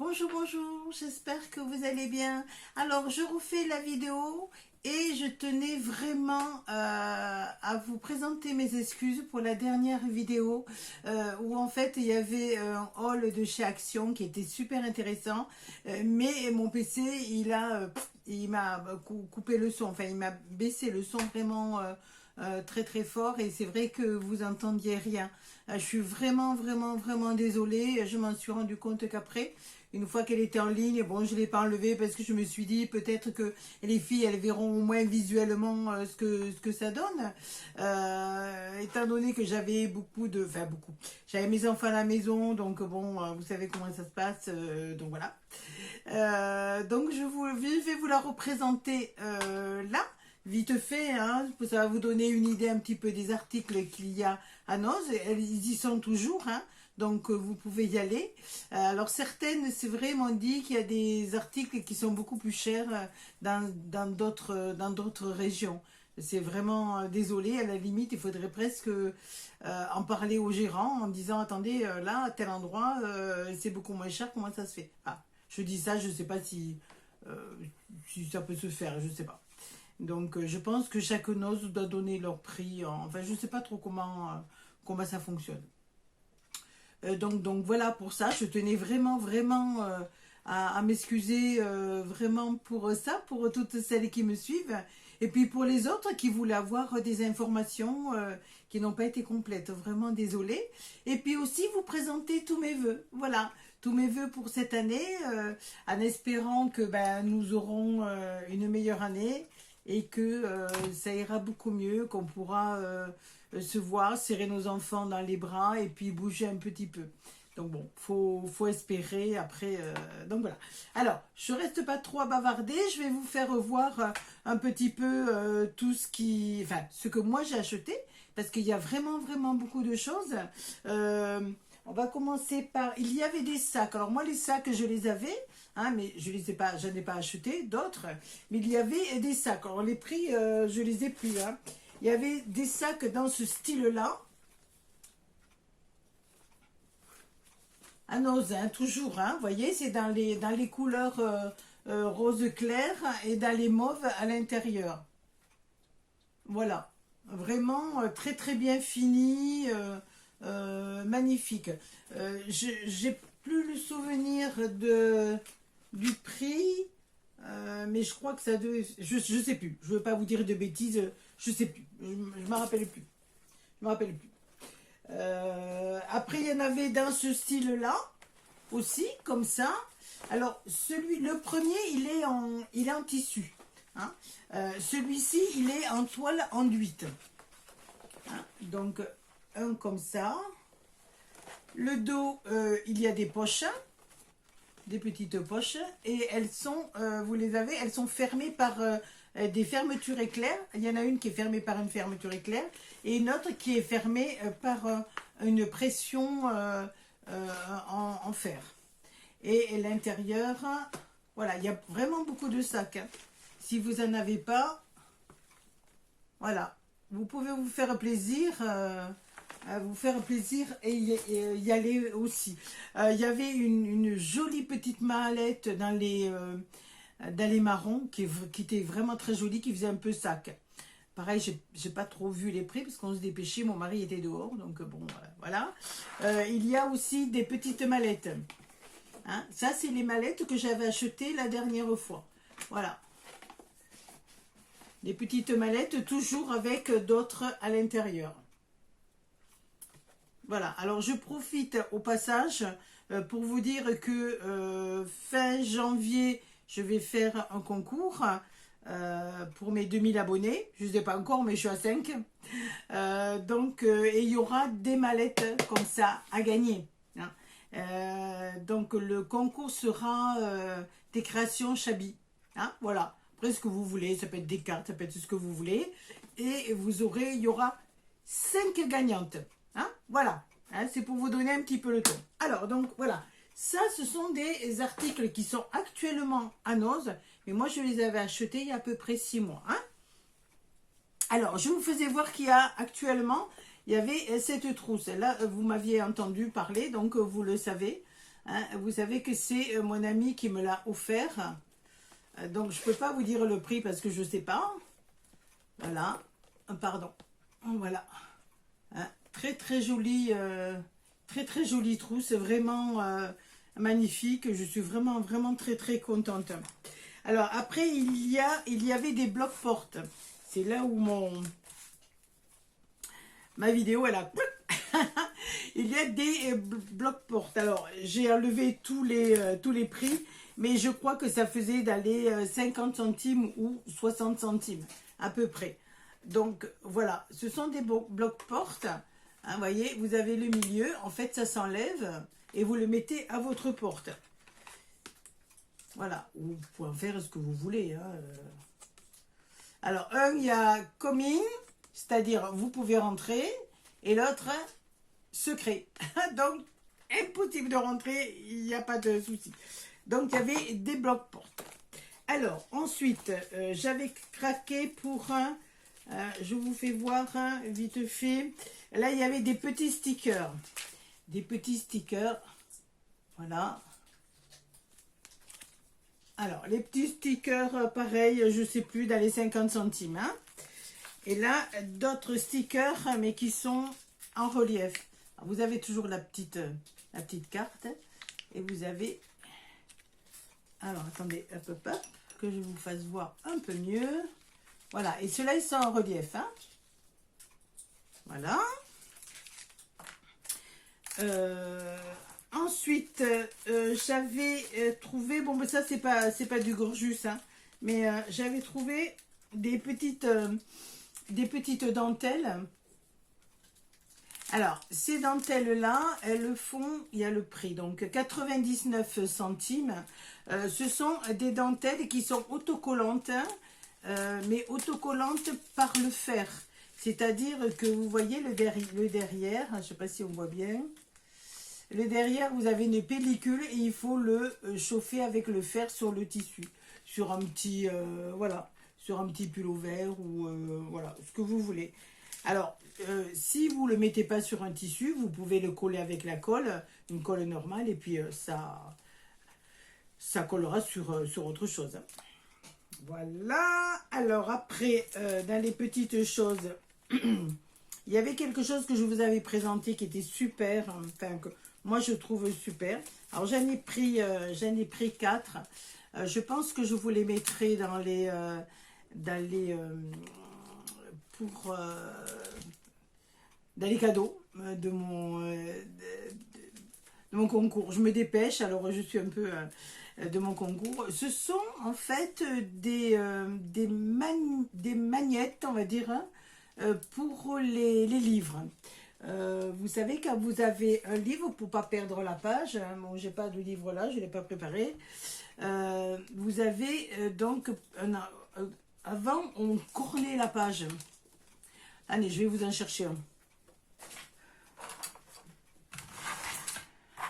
Bonjour, bonjour, j'espère que vous allez bien. Alors, je refais la vidéo et je tenais vraiment à vous présenter mes excuses pour la dernière vidéo où en fait il y avait un haul de chez Action qui était super intéressant, mais mon PC il m'a coupé le son, enfin il m'a baissé le son vraiment très très fort et c'est vrai que vous entendiez rien. Je suis vraiment désolée, je m'en suis rendu compte qu'après, une fois qu'elle était en ligne, bon, je ne l'ai pas enlevée parce que je me suis dit peut-être que les filles, elles verront au moins visuellement ce que ça donne. Étant donné que j'avais j'avais mes enfants à la maison, donc bon, vous savez comment ça se passe, donc voilà. Donc je vais vous la représenter là, vite fait, hein, ça va vous donner une idée un petit peu des articles qu'il y a à Noz. Ils y sont toujours, hein. Donc vous pouvez y aller. Alors certaines, c'est vrai, m'ont dit qu'il y a des articles qui sont beaucoup plus chers dans d'autres régions. C'est vraiment désolé, à la limite, il faudrait presque en parler au gérant en disant attendez, là, à tel endroit, c'est beaucoup moins cher, comment ça se fait? Ah, je dis ça, je ne sais pas si ça peut se faire, je ne sais pas. Donc je pense que chaque noce doit donner leur prix, enfin je ne sais pas trop comment ça fonctionne. Donc voilà pour ça, je tenais vraiment à m'excuser vraiment pour ça, pour toutes celles qui me suivent. Et puis pour les autres qui voulaient avoir des informations qui n'ont pas été complètes, vraiment désolée. Et puis aussi vous présenter tous mes vœux, voilà, tous mes vœux pour cette année, en espérant que nous aurons une meilleure année et que ça ira beaucoup mieux, qu'on pourra se voir, serrer nos enfants dans les bras et puis bouger un petit peu. Donc bon, faut espérer après. Donc voilà. Alors, je reste pas trop à bavarder. Je vais vous faire voir un petit peu tout ce que moi j'ai acheté, parce qu'il y a vraiment beaucoup de choses. On va commencer par. Il y avait des sacs. Alors moi les sacs je les avais, hein, mais je n'en ai pas acheté d'autres. Mais il y avait des sacs. Alors les prix, je les ai plus. Hein. Il y avait des sacs dans ce style-là. À Noz, hein, toujours, hein, vous voyez, c'est dans les couleurs rose clair et dans les mauves à l'intérieur. Voilà, vraiment très bien fini, magnifique. J'ai plus le souvenir du prix, mais je crois que ça devait, je sais plus, je ne veux pas vous dire de bêtises, je sais plus, je ne me rappelle plus. Je me rappelle plus. Après, il y en avait dans ce style-là aussi, comme ça. Alors, le premier, il est en tissu. Hein. Celui-ci, il est en toile enduite. Hein. Donc, un comme ça. Le dos, il y a des poches, des petites poches, et elles sont, vous les avez, elles sont fermées par des fermetures éclairs. Il y en a une qui est fermée par une fermeture éclair et une autre qui est fermée par une pression en fer. Et l'intérieur, voilà, il y a vraiment beaucoup de sacs. Hein. Si vous n'en avez pas, voilà, vous pouvez vous faire plaisir. Et y aller aussi. Il y avait une jolie petite mallette dans les marrons qui était vraiment très jolie, qui faisait un peu sac. Pareil, j'ai pas trop vu les prix parce qu'on se dépêchait, mon mari était dehors, donc bon, voilà. Il y a aussi des petites mallettes. Hein, ça, c'est les mallettes que j'avais achetées la dernière fois. Voilà. Des petites mallettes, toujours avec d'autres à l'intérieur. Voilà, alors je profite au passage pour vous dire que fin janvier, je vais faire un concours pour mes 2000 abonnés. Je ne sais pas encore, mais je suis à 5. Et il y aura des mallettes comme ça à gagner. Hein. Donc le concours sera des créations Chabi. Hein, voilà, après ce que vous voulez, ça peut être des cartes, ça peut être ce que vous voulez. Et il y aura 5 gagnantes. Hein, voilà, hein, c'est pour vous donner un petit peu le ton. Alors, donc, voilà. Ça, ce sont des articles qui sont actuellement à Noz. Mais moi, je les avais achetés il y a à peu près 6 mois. Hein. Alors, je vous faisais voir qu'il y a actuellement, il y avait cette trousse. Là, vous m'aviez entendu parler, donc vous le savez. hein. Vous savez que c'est mon ami qui me l'a offert. Donc, je ne peux pas vous dire le prix parce que je ne sais pas. Voilà. Pardon. Voilà. Hein, très, très joli. Très, très jolie trousse. Vraiment magnifique. Je suis vraiment, vraiment très, très contente. Alors, après, il y avait des blocs-portes. C'est là où ma vidéo, elle a... Il y a des blocs-portes. Alors, j'ai enlevé tous les prix, mais je crois que ça faisait d'aller 50 centimes ou 60 centimes, à peu près. Donc, voilà. Ce sont des blocs-portes. Hein, voyez, vous avez le milieu. En fait, ça s'enlève et vous le mettez à votre porte. Voilà. Vous pouvez en faire ce que vous voulez. Hein. Alors, il y a coming, c'est-à-dire vous pouvez rentrer, et l'autre, secret. Donc, impossible de rentrer, il n'y a pas de souci. Donc, il y avait des blocs-portes. Alors, ensuite, j'avais craqué pour un, je vous fais voir vite fait. Là, il y avait des petits stickers. Des petits stickers. Voilà. Alors, les petits stickers, pareil, je ne sais plus, dans les 50 centimes. Hein. Et là, d'autres stickers, mais qui sont en relief. Alors, vous avez toujours la petite carte. Et vous avez... Alors, attendez, hop, que je vous fasse voir un peu mieux. Voilà, et ceux-là, ils sont en relief. Hein. Voilà. Ensuite, j'avais trouvé, bon, mais ça, c'est pas du Gorjus, hein, mais j'avais trouvé des petites dentelles. Alors, ces dentelles-là, elles font, il y a le prix, donc 99 centimes. Ce sont des dentelles qui sont autocollantes, hein, mais autocollantes par le fer. C'est-à-dire que vous voyez le derrière, je ne sais pas si on voit bien. Le derrière, vous avez une pellicule et il faut le chauffer avec le fer sur le tissu. Sur un petit, voilà, sur un petit pull vert ou voilà, ce que vous voulez. Alors, si vous ne le mettez pas sur un tissu, vous pouvez le coller avec la colle, une colle normale, et puis ça collera sur autre chose. Voilà. Alors après, dans les petites choses, il y avait quelque chose que je vous avais présenté qui était super, enfin que moi je trouve super. Alors j'en ai pris 4. Je pense que je vous les mettrai dans les cadeaux de mon concours. Je me dépêche, alors je suis un peu de mon concours. Ce sont en fait des magnettes, on va dire, hein, pour les livres. Vous savez, quand vous avez un livre, pour ne pas perdre la page, hein, bon, j'ai pas de livre là, je ne l'ai pas préparé. Vous avez donc, avant, on cornait la page. Allez, je vais vous en chercher un.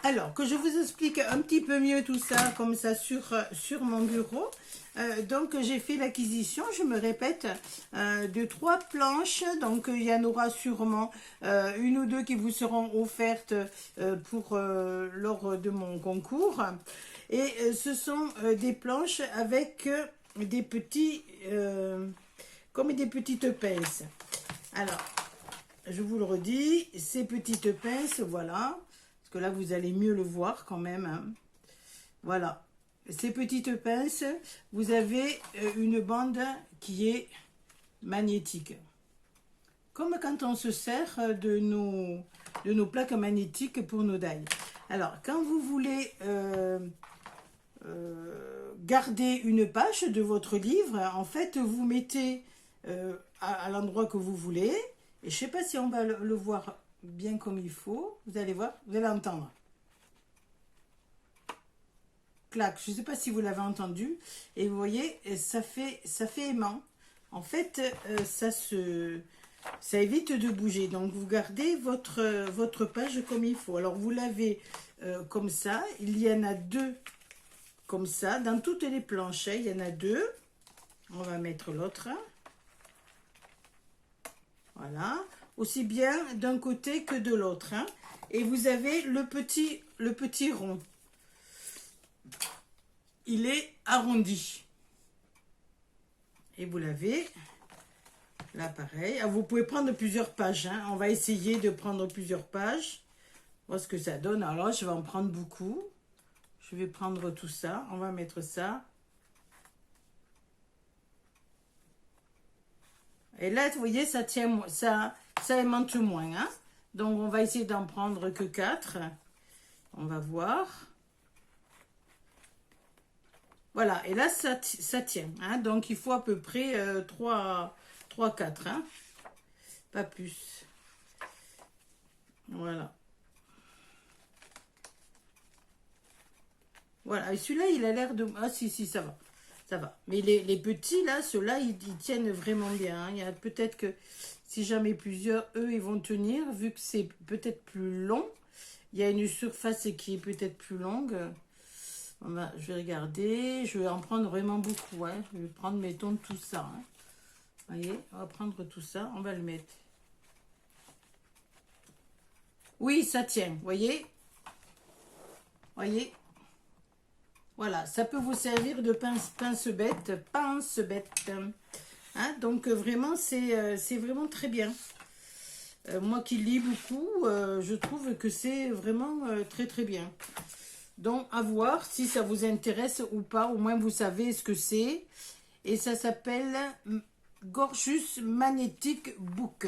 Alors, que je vous explique un petit peu mieux tout ça, comme ça, sur mon bureau. Donc, j'ai fait l'acquisition, je me répète, de 3 planches. Donc, il y en aura sûrement une ou deux qui vous seront offertes lors de mon concours. Et ce sont des planches avec des petits, comme des petites pinces. Alors, je vous le redis, ces petites pinces, voilà. Que là, vous allez mieux le voir quand même. Hein. Voilà. Ces petites pinces, vous avez une bande qui est magnétique. Comme quand on se sert de nos plaques magnétiques pour nos die. Alors, quand vous voulez garder une page de votre livre, en fait, vous mettez à l'endroit que vous voulez. Et je ne sais pas si on va le voir bien comme il faut. Vous allez voir, vous allez entendre. Clac, je ne sais pas si vous l'avez entendu. Et vous voyez, ça fait aimant. En fait, ça évite de bouger. Donc, vous gardez votre page comme il faut. Alors, vous l'avez comme ça. Il y en a 2 comme ça. Dans toutes les planches, il y en a 2. On va mettre l'autre. Voilà. Aussi bien d'un côté que de l'autre. Hein. Et vous avez le petit rond. il est arrondi. Et vous l'avez. Là, pareil. Ah, vous pouvez prendre plusieurs pages. Hein. On va essayer de prendre plusieurs pages. Voir ce que ça donne. Alors, je vais en prendre beaucoup. Je vais prendre tout ça. On va mettre ça. Et là, vous voyez, ça tient, ça aimante moins. Hein. Donc, on va essayer d'en prendre que 4. On va voir. Voilà. Et là, ça tient. Hein. Donc, il faut à peu près 3-4. Hein. Pas plus. Voilà. Voilà. Et celui-là, il a l'air de... Ah, si, ça va. Ça va. Mais les petits, là, ceux-là, ils tiennent vraiment bien. Hein. Il y a peut-être que si j'en mets plusieurs, eux, ils vont tenir. Vu que c'est peut-être plus long. Il y a une surface qui est peut-être plus longue. Je vais regarder. Je vais en prendre vraiment beaucoup. Hein. Je vais prendre, mettons, tout ça. Hein. Vous voyez, on va prendre tout ça. On va le mettre. Oui, ça tient. Vous voyez? Voyez? Voilà, ça peut vous servir de pince-bête. Hein, donc, vraiment, c'est vraiment très bien. Moi qui lis beaucoup, je trouve que c'est vraiment très, très bien. Donc, à voir si ça vous intéresse ou pas. Au moins, vous savez ce que c'est. Et ça s'appelle Gorgeous Magnetic Book.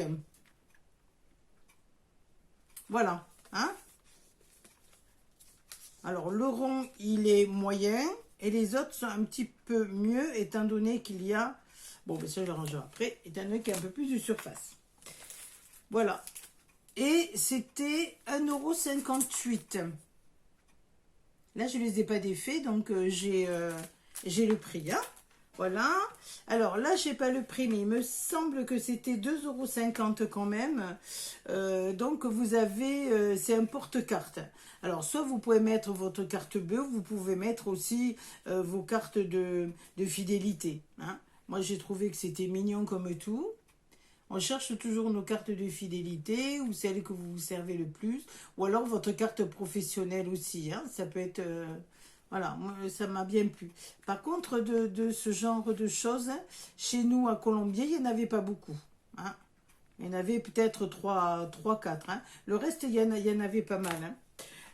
Voilà. Hein? Alors, le rond, il est moyen. Et les autres sont un petit peu mieux, étant donné qu'il y a... Bon, ben ça, je le rangerai après, étant donné qu'il y a un peu plus de surface. Voilà. Et c'était 1,58 €. Là, je ne les ai pas défaits, donc j'ai le prix. Hein. Voilà. Alors là, je n'ai pas le prix, mais il me semble que c'était 2,50 € quand même. Donc, vous avez... c'est un porte-carte. Alors, soit vous pouvez mettre votre carte bleue, vous pouvez mettre aussi vos cartes de fidélité. Hein. Moi, j'ai trouvé que c'était mignon comme tout. On cherche toujours nos cartes de fidélité ou celles que vous vous servez le plus. Ou alors votre carte professionnelle aussi. Hein. Ça peut être... voilà, moi, ça m'a bien plu. Par contre, de ce genre de choses, chez nous à Colombier, il n'y en avait pas beaucoup. Hein. Il y en avait peut-être 3-4. Hein. Le reste, il y en avait pas mal. Hein.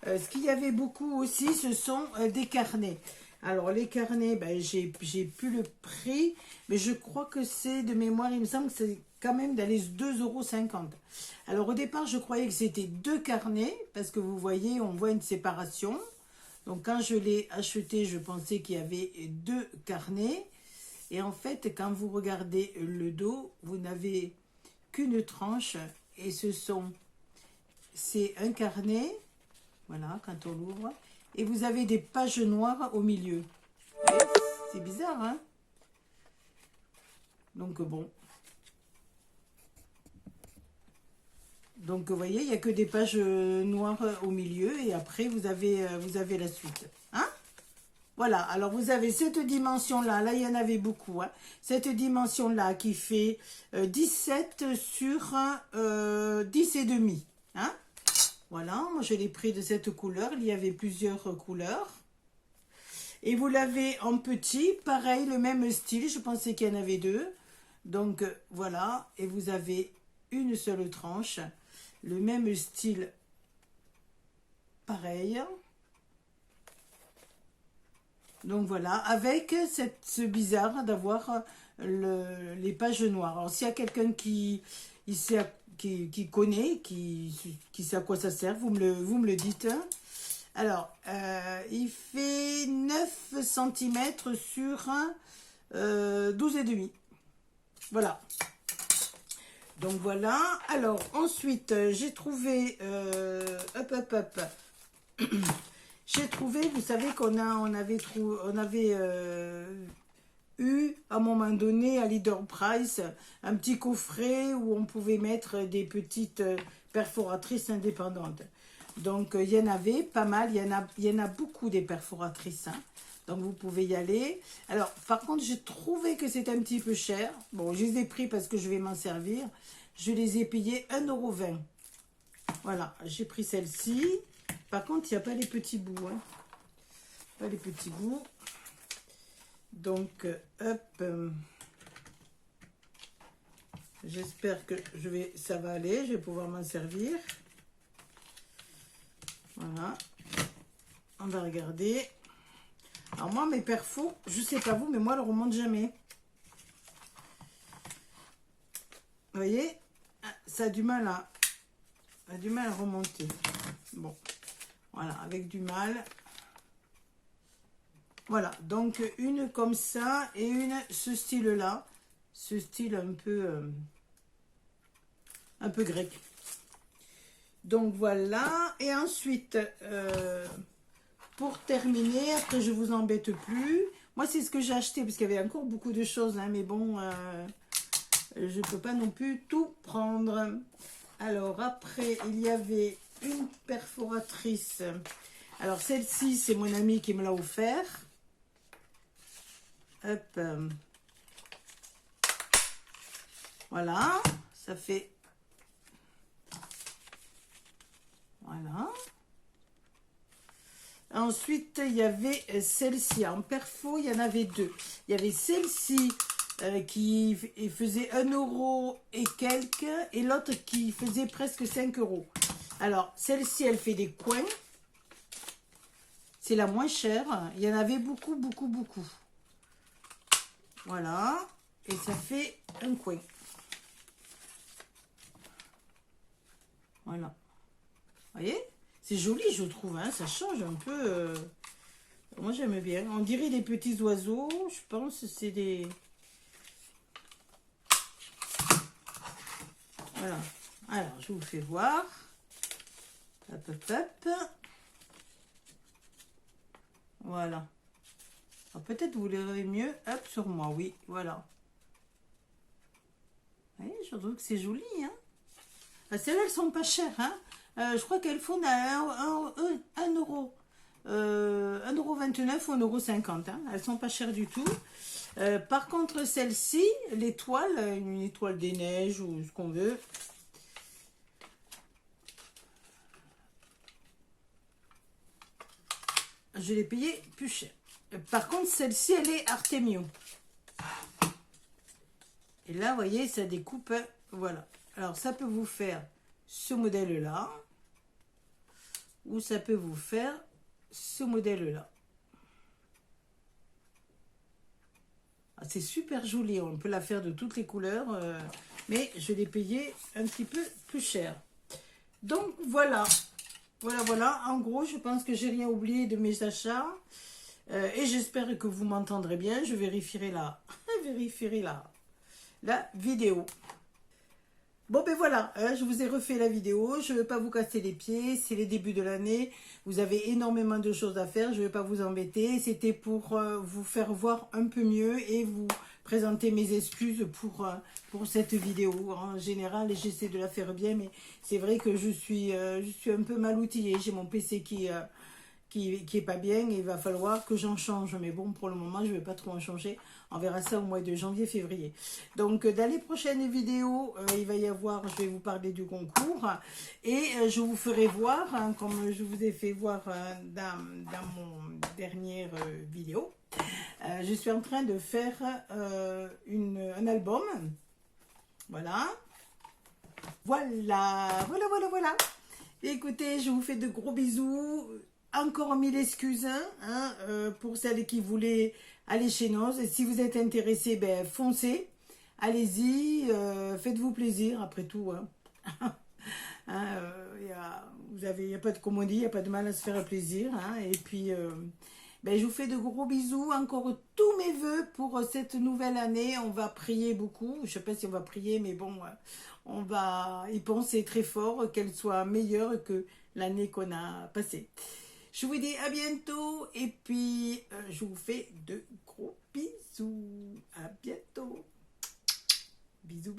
Ce qu'il y avait beaucoup aussi, ce sont des carnets. Alors, les carnets, ben, j'ai plus le prix, mais je crois que c'est de mémoire, il me semble que c'est quand même dans les 2,50 €. Alors, au départ, je croyais que c'était 2 carnets, parce que vous voyez, on voit une séparation. Donc, quand je l'ai acheté, je pensais qu'il y avait 2 carnets. Et en fait, quand vous regardez le dos, vous n'avez qu'une tranche. Et c'est un carnet. Voilà, quand on l'ouvre. Et vous avez des pages noires au milieu. C'est bizarre, hein? Donc, bon. Donc, vous voyez, il n'y a que des pages noires au milieu. Et après, vous avez la suite. Hein? Voilà. Alors, vous avez cette dimension-là. Là, il y en avait beaucoup. Hein. Cette dimension-là qui fait 17 sur 10,5. Hein? Voilà, moi je l'ai pris de cette couleur, il y avait plusieurs couleurs. Et vous l'avez en petit, pareil, le même style, je pensais qu'il y en avait 2. Donc voilà, et vous avez une seule tranche, le même style, pareil. Donc voilà, avec ce bizarre d'avoir les pages noires. Alors s'il y a quelqu'un qui connaît, qui sait à quoi ça sert, vous me le dites. Alors, il fait 9 cm sur 12,5. Voilà. Donc voilà. Alors, ensuite, j'ai trouvé... j'ai trouvé, vous savez qu'on avait eu à un moment donné à Leader Price un petit coffret où on pouvait mettre des petites perforatrices indépendantes. Donc il y en avait pas mal, il y en a beaucoup des perforatrices. Hein. Donc vous pouvez y aller. Alors par contre j'ai trouvé que c'était un petit peu cher. Bon, je les ai pris parce que je vais m'en servir. Je les ai payés 1,20 €. Voilà, j'ai pris celle-ci. Par contre il n'y a pas les petits bouts. Hein. Pas les petits bouts. Donc, hop. J'espère que ça va aller, je vais pouvoir m'en servir. Voilà. On va regarder. Alors moi, mes perfos, je sais pas vous, mais moi, elle ne remonte jamais. Vous voyez, ça a du mal à remonter. Bon, voilà, avec du mal. Voilà, donc une comme ça et une ce style-là. Ce style un peu grec. Donc voilà, et ensuite, pour terminer, après je vous embête plus. Moi, c'est ce que j'ai acheté, parce qu'il y avait encore beaucoup de choses, hein, mais bon, je ne peux pas non plus tout prendre. Alors après, il y avait une perforatrice. Alors celle-ci, c'est mon ami qui me l'a offert. Hop. Voilà, ça fait... Voilà. Ensuite, il y avait celle-ci. En perfo, il y en avait deux. Il y avait celle-ci qui faisait 1 € et quelques, et l'autre qui faisait presque 5 €. Alors, celle-ci, elle fait des coins. C'est la moins chère. Il y en avait beaucoup, beaucoup, beaucoup. Voilà. Et ça fait un coin. Voilà. Vous voyez? C'est joli, je trouve. Hein, ça change un peu. Moi, j'aime bien. On dirait des petits oiseaux. Je pense que c'est des... Voilà. Alors, je vous fais voir. Hop, hop, hop. Voilà. Peut-être vous verrez mieux. Hop, sur moi. Oui, voilà. Vous voyez, je trouve que c'est joli. Hein. Celles-là, elles sont pas chères. Hein. Je crois qu'elles font à 1 €. 1,29 € ou 1,50 €. Hein. Elles sont pas chères du tout. Par contre, celle-ci, l'étoile, une étoile des neiges ou ce qu'on veut. Je l'ai payée plus cher. Par contre, celle-ci, elle est Artemio. Et là, vous voyez, ça découpe. Voilà. Alors, ça peut vous faire ce modèle-là. Ou ça peut vous faire ce modèle-là. C'est super joli. On peut la faire de toutes les couleurs. Mais je l'ai payé un petit peu plus cher. Donc, voilà. Voilà. En gros, je pense que j'ai rien oublié de mes achats. Et j'espère que vous m'entendrez bien. Je vérifierai la vidéo. Bon, ben voilà, hein, je vous ai refait la vidéo. Je ne vais pas vous casser les pieds. C'est les débuts de l'année. Vous avez énormément de choses à faire. Je ne vais pas vous embêter. C'était pour vous faire voir un peu mieux et vous présenter mes excuses pour cette vidéo. En général, j'essaie de la faire bien, mais c'est vrai que je suis un peu mal outillée. J'ai mon PC qui est pas bien, et il va falloir que j'en change. Mais bon, pour le moment, je ne vais pas trop en changer. On verra ça au mois de janvier-février. Donc, dans les prochaines vidéos, il va y avoir, je vais vous parler du concours. Et je vous ferai voir, hein, comme je vous ai fait voir dans mon dernière vidéo. Je suis en train de faire un album. Voilà. Voilà. Écoutez, je vous fais de gros bisous. Encore 1000 excuses hein, pour celles qui voulaient aller chez Noz. Et si vous êtes intéressés, ben, foncez. Allez-y, faites-vous plaisir après tout. Hein. Il n'y a pas de commodie, il n'y a pas de mal à se faire plaisir. Hein. Et puis, ben, je vous fais de gros bisous. Encore tous mes voeux pour cette nouvelle année. On va prier beaucoup. Je ne sais pas si on va prier, mais bon, on va y penser très fort, qu'elle soit meilleure que l'année qu'on a passée. Je vous dis à bientôt et puis je vous fais de gros bisous. À bientôt. Bisous.